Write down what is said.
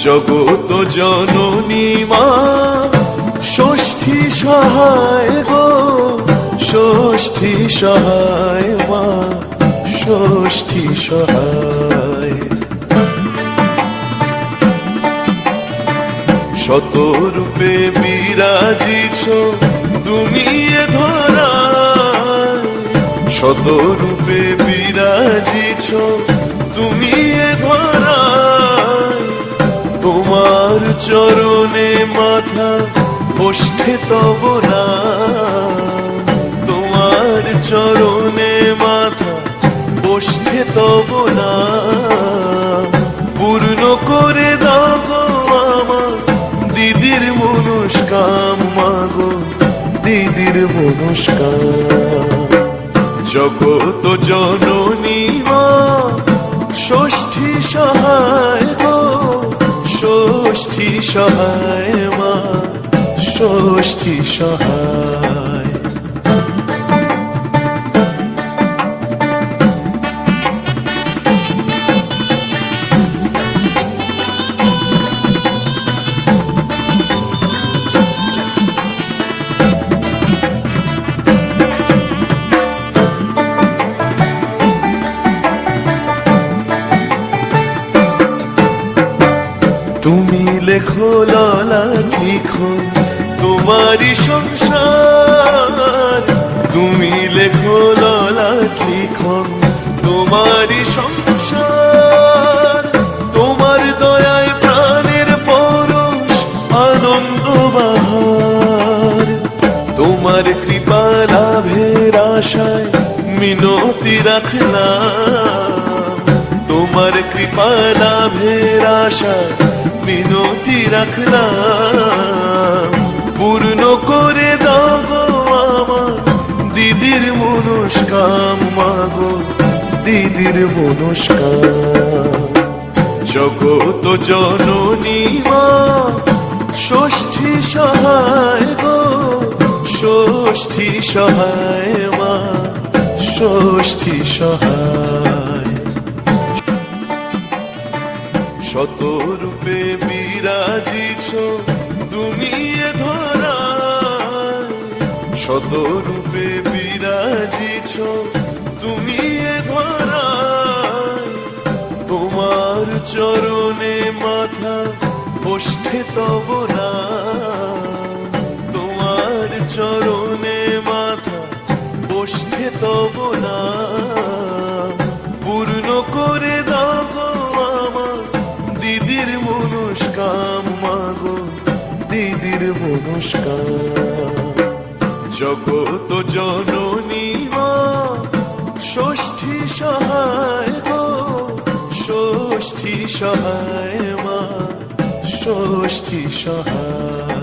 জগত জননী মা ষষ্ঠী সহায় গো, ষষ্ঠী সহায় মা, ষষ্ঠী সহায়। শতরূপে বিরাজিছ তুমি এ ধরায়, শতরূপে বিরাজিছ তুমি এ ধরায়। তোমার চরণে মাথা ওষ্ঠে তব নাম, তোমার চরণে মাথা ওষ্ঠে তব নাম। পূর্ণ করে দাও গো আমার দিদির মনস্কাম মাগো, দিদির মনস্কাম। জগত জননী মা ষষ্ঠী সহায় গো, ষষ্ঠী সহায় মা, ষষ্ঠী সহায়। তুমি লেখো ললাট লিখন তোমারি সংসার, তুমি লেখো ললাট লিখন তোমারি সংসার। তোমার দয়ায় প্রাণের পরশ আনন্দ বাহার, তোমার কৃপা লাভের আশায় মিনতি রাখলাম, তোমার কৃপা লাভের আশায় মিনতি রাখলাম। পূর্ণ করে দাও গো আমার দিদির মনস্কাম মাগো, দিদির মনস্কাম। জগত জননী মা ষষ্ঠী সহায় গো, ষষ্ঠী সহায় মা, ষষ্ঠী সহায়। শতরূপে বিরাজিছ তুমি এ ধরায়, শতরূপে বিরাজিছ তুমি এ ধরায়। তোমার চরণে মাথা ওষ্ঠে তব নাম, তোমার চরণে মাথা ওষ্ঠে তব নাম। পূর্ণ করে দাও গো আমার দিদির মনস্কাম মাগো, দিদির মনস্কাম। জগত জননী মা ষষ্ঠী সহায় গো, ষষ্ঠী সহায় মা, ষষ্ঠী সহায়।